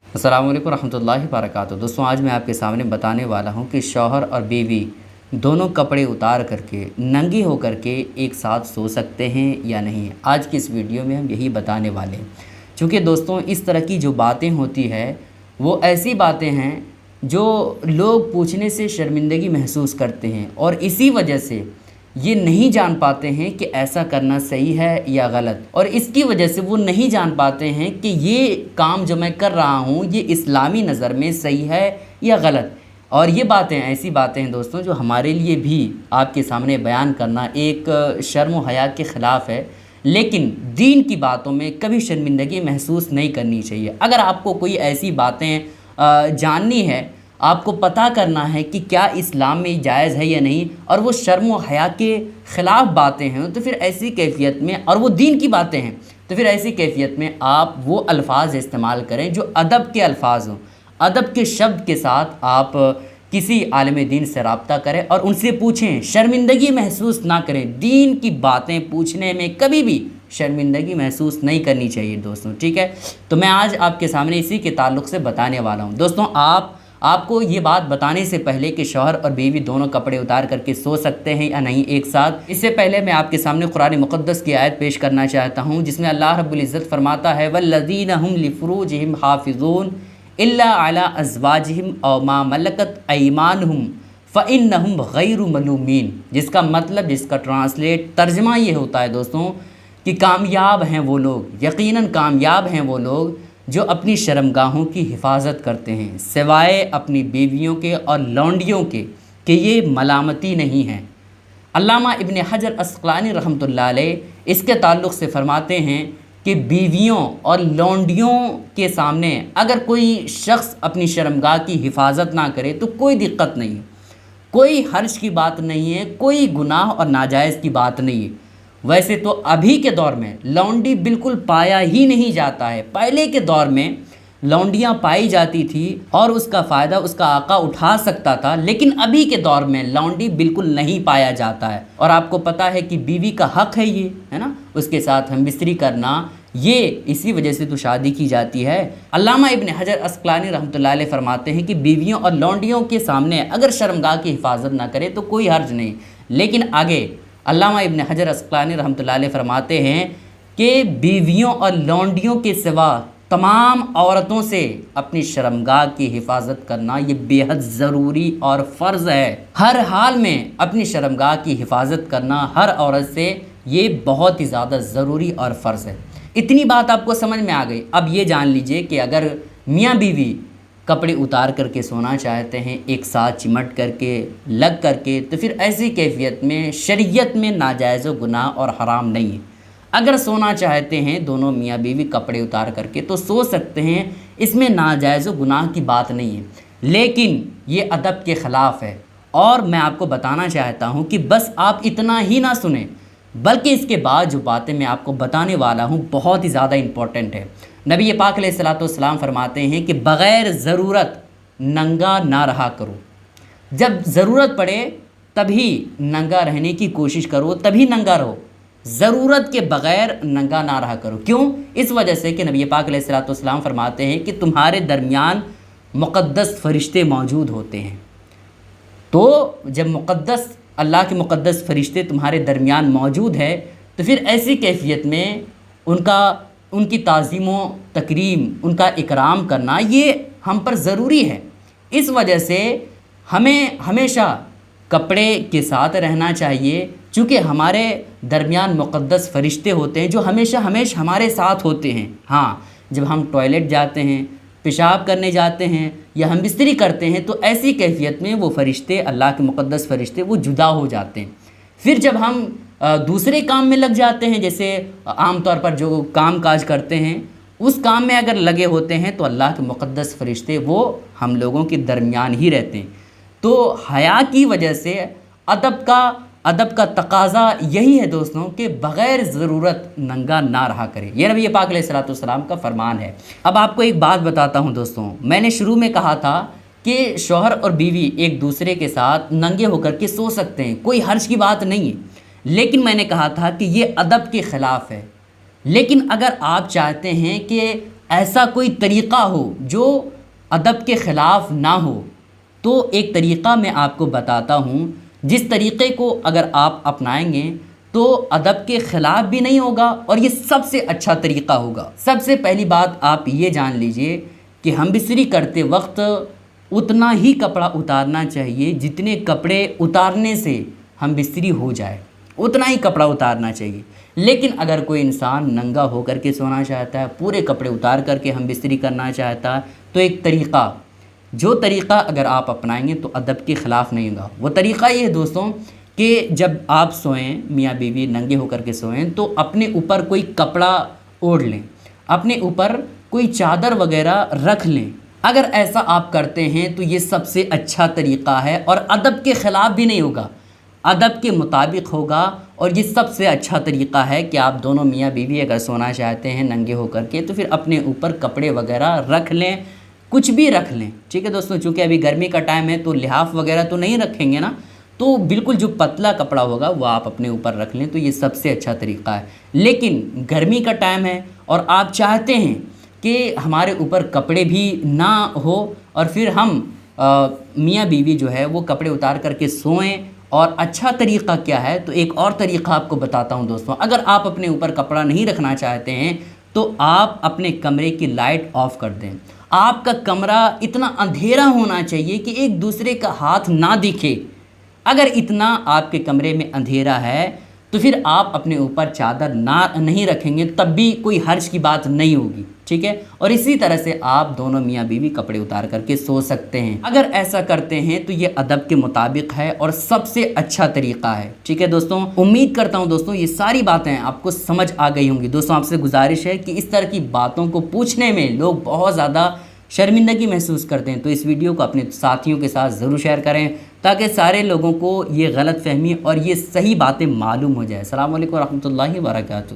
अस्सलाम वालेकुम रहमतुल्लाहि व बरकातुहू। दोस्तों, आज मैं आपके सामने बताने वाला हूं कि शौहर और बीवी दोनों कपड़े उतार करके नंगे होकर के एक साथ सो सकते हैं या नहीं। आज की इस वीडियो में हम यही बताने वाले हैं। क्योंकि दोस्तों, इस तरह की जो बातें होती है वो ऐसी बातें हैं जो लोग पूछने से शर्मिंदगी महसूस करते हैं और इसी वजह से ये नहीं जान पाते हैं कि ऐसा करना सही है या गलत, और इसकी वजह से वो नहीं जान पाते हैं कि ये काम जो मैं कर रहा हूँ ये इस्लामी नज़र में सही है या गलत। और ये बातें ऐसी बातें हैं दोस्तों जो हमारे लिए भी आपके सामने बयान करना एक शर्म व हया के ख़िलाफ़ है, लेकिन दीन की बातों में कभी शर्मिंदगी महसूस नहीं करनी चाहिए। अगर आपको कोई ऐसी बातें जाननी है, आपको पता करना है कि क्या इस्लाम में जायज़ है या नहीं, और वो शर्म व हया के ख़िलाफ़ बातें हैं, तो फिर ऐसी कैफ़ियत में, और वो दीन की बातें हैं, तो फिर ऐसी कैफ़ियत में आप वो अल्फ़ाज़ इस्तेमाल करें जो अदब के अल्फ़ाज़ हों। अदब के शब्द के साथ आप किसी आलिम दीन से रब्ता करें और उनसे पूछें, शर्मिंदगी महसूस ना करें। दीन की बातें पूछने में कभी भी शर्मिंदगी महसूस नहीं करनी चाहिए दोस्तों, ठीक है। तो मैं आज आपके सामने इसी के ताल्लुक़ से बताने वाला हूँ। दोस्तों, आपको ये बात बताने से पहले कि शौहर और बीवी दोनों कपड़े उतार करके सो सकते हैं या नहीं एक साथ, इससे पहले मैं आपके सामने कुरान मुक़द्दस की आयत पेश करना चाहता हूँ जिसमें अल्लाह रब्बुल इज़्ज़त फरमाता है, वल्लज़ीना हुम लिफ़ुरूजिहिम हाफ़िज़ून इल्ला अला अज़वाजिहिम औ मा मलकत अयमानुहुम फ़इन्नहुम गैरु मलूमीन। जिसका मतलब, जिसका ट्रांसलेट तर्जमा ये होता है दोस्तों कि कामयाब हैं वो लोग, यकीनन कामयाब हैं वो लोग जो अपनी शर्मगाहों की हिफाजत करते हैं, सिवाय अपनी बीवियों के और लौंडियों के, कि ये मलामती नहीं है। अल्लामा इब्न हजर अस्क़लानी रहमतुल्लाह अलैह इसके ताल्लुक़ से फ़रमाते हैं कि बीवियों और लौंडियों के सामने अगर कोई शख्स अपनी शर्मगाह की हिफाजत ना करे तो कोई दिक्कत नहीं है, कोई हर्ज की बात नहीं है, कोई गुनाह और नाजायज़ की बात नहीं है। वैसे तो अभी के दौर में लौंडी बिल्कुल पाया ही नहीं जाता है। पहले के दौर में लौंडियाँ पाई जाती थी और उसका फ़ायदा उसका आका उठा सकता था, लेकिन अभी के दौर में लौंडी बिल्कुल नहीं पाया जाता है। और आपको पता है कि बीवी का हक़ है ये, है ना, उसके साथ हम बिस्तरी करना, ये इसी वजह से तो शादी की जाती है। अल्लामा इब्न हजर अस्क़लानी रहमतुल्लाह अलैह फरमाते हैं कि बीवियों और लौंडियों के सामने अगर शर्मगाह की हिफाजत ना करे तो कोई हर्ज नहीं। लेकिन आगे अल्लामा इब्न हजर अस्क़लानी रहमतुल्लाह अलैह फरमाते हैं कि बीवियों और लौंडियों के सिवा तमाम औरतों से अपनी शर्मगाह की हिफाजत करना ये बेहद ज़रूरी और फ़र्ज़ है। हर हाल में अपनी शर्मगाह की हिफाजत करना हर औरत से ये बहुत ही ज़्यादा ज़रूरी और फ़र्ज़ है। इतनी बात आपको समझ में आ गई। अब ये जान लीजिए कि अगर मियाँ बीवी कपड़े उतार करके सोना चाहते हैं एक साथ चिमट करके लग करके, तो फिर ऐसी कैफियत में शरीयत में नाजायज़ गुनाह और हराम नहीं है। अगर सोना चाहते हैं दोनों मियाँ बीवी कपड़े उतार करके तो सो सकते हैं, इसमें नाजायज़ गुनाह की बात नहीं है, लेकिन ये अदब के ख़िलाफ़ है। और मैं आपको बताना चाहता हूँ कि बस आप इतना ही ना सुने, बल्कि इसके बाद जो बातें मैं आपको बताने वाला हूँ बहुत ही ज़्यादा इम्पॉर्टेंट है। नबी पाक अलैहिस्सलातु वस्सलाम फरमाते हैं कि बग़ैर ज़रूरत नंगा ना रहा करो। जब ज़रूरत पड़े तभी नंगा रहने की कोशिश करो, तभी नंगा रहो, ज़रूरत के बग़ैर नंगा ना रहा करो। क्यों? इस वजह से कि नबी पाक अलैहिस्सलातु वस्सलाम फरमाते हैं कि तुम्हारे दरमियान मुक़द्दस फ़रिश्ते मौजूद होते हैं। तो जब मुक़द्दस अल्लाह के मुक़द्दस फ़रिश्ते तुम्हारे दरमियान मौजूद है तो फिर ऐसी कैफियत में उनकी ताज़ीम व तकरीम, उनका इकराम करना ये हम पर ज़रूरी है। इस वजह से हमें हमेशा कपड़े के साथ रहना चाहिए, चूँकि हमारे दरमियान मुक़द्दस फ़रिश्ते होते हैं जो हमेशा हमारे साथ होते हैं। हाँ, जब हम टॉयलेट जाते हैं, पेशाब करने जाते हैं या हम बिस्तरी करते हैं तो ऐसी कैफियत में वो फ़रिश्ते, अल्लाह के मुक़द्दस फ़रिश्ते, वो जुदा हो जाते हैं। फिर जब हम दूसरे काम में लग जाते हैं, जैसे आम तौर पर जो काम काज करते हैं उस काम में अगर लगे होते हैं तो अल्लाह के मुक़द्दस फ़रिश्ते वो हम लोगों के दरमियान ही रहते हैं। तो हया की वजह से अदब का तकाज़ा यही है दोस्तों कि बग़ैर ज़रूरत नंगा ना रहा करें। यह नबी पाक अलैहिस्सलातु वस्सलाम का फ़रमान है। अब आपको एक बात बताता हूँ दोस्तों, मैंने शुरू में कहा था कि शौहर और बीवी एक दूसरे के साथ नंगे होकर के सो सकते हैं, कोई हर्ज की बात नहीं है, लेकिन मैंने कहा था कि ये अदब के ख़िलाफ़ है। लेकिन अगर आप चाहते हैं कि ایسا کوئی طریقہ ہو جو ادب کے خلاف نہ ہو، تو ایک طریقہ میں آپ کو بتاتا ہوں، جس طریقے کو اگر آپ اپنائیں گے تو ادب کے خلاف بھی نہیں ہوگا اور یہ سب سے اچھا طریقہ ہوگا۔ سب سے پہلی بات آپ یہ جان لیجئے کہ ہم بستری کرتے وقت اتنا ہی کپڑا اتارنا چاہیے جتنے کپڑے اتارنے سے ہم بستری ہو جائے، اتنا ہی کپڑا اتارنا چاہیے۔ لیکن اگر کوئی انسان ننگا ہو کر کے سونا چاہتا ہے، پورے کپڑے اتار کر کے ہم بستری کرنا چاہتا ہے، تو ایک طریقہ، جو طریقہ اگر آپ اپنائیں گے تو ادب کے خلاف نہیں ہوگا۔ وہ طریقہ یہ ہے دوستوں کہ جب آپ سوئیں، میاں بیوی ننگے ہو کر کے سوئیں، تو اپنے اوپر کوئی کپڑا اوڑھ لیں، اپنے اوپر کوئی چادر وغیرہ رکھ لیں۔ اگر ایسا آپ کرتے ہیں تو یہ سب سے اچھا طریقہ ہے اور ادب کے خلاف بھی نہیں ہوگا، ادب کے مطابق ہوگا، اور یہ سب سے اچھا طریقہ ہے کہ آپ دونوں میاں بیوی اگر سونا چاہتے ہیں ننگے ہو کر کے تو پھر اپنے اوپر کپڑے وغیرہ رکھ لیں، کچھ بھی رکھ لیں، ٹھیک ہے دوستوں۔ چونکہ ابھی گرمی کا ٹائم ہے تو لحاف وغیرہ تو نہیں رکھیں گے نا، تو بالکل جو پتلا کپڑا ہوگا وہ آپ اپنے اوپر رکھ لیں، تو یہ سب سے اچھا طریقہ ہے۔ لیکن گرمی کا ٹائم ہے اور آپ چاہتے ہیں کہ ہمارے اوپر کپڑے بھی نہ ہو اور پھر ہم میاں بیوی جو ہے وہ کپڑے اتار کر کے سوئیں، اور اچھا طریقہ کیا ہے تو ایک اور طریقہ آپ کو بتاتا ہوں دوستوں۔ اگر آپ اپنے اوپر کپڑا نہیں رکھنا چاہتے ہیں تو آپ اپنے کمرے کی لائٹ آف کر دیں۔ آپ کا کمرہ اتنا اندھیرا ہونا چاہیے کہ ایک دوسرے کا ہاتھ نہ دکھے۔ اگر اتنا آپ کے کمرے میں اندھیرا ہے تو پھر آپ اپنے اوپر چادر نہیں رکھیں گے، تب بھی کوئی حرج کی بات نہیں ہوگی، ٹھیک ہے۔ اور اسی طرح سے آپ دونوں میاں بیوی کپڑے اتار کر کے سو سکتے ہیں۔ اگر ایسا کرتے ہیں تو یہ ادب کے مطابق ہے اور سب سے اچھا طریقہ ہے، ٹھیک ہے دوستوں۔ امید کرتا ہوں دوستوں یہ ساری باتیں آپ کو سمجھ آ گئی ہوں گی۔ دوستوں آپ سے گزارش ہے کہ اس طرح کی باتوں کو پوچھنے میں لوگ بہت زیادہ شرمندگی محسوس کرتے ہیں، تو اس ویڈیو کو اپنے ساتھیوں کے ساتھ ضرور شیئر کریں تاکہ سارے لوگوں کو یہ غلط فہمی اور یہ صحیح باتیں معلوم ہو جائے۔ السلام علیکم ورحمۃ اللہ وبرکاتہ۔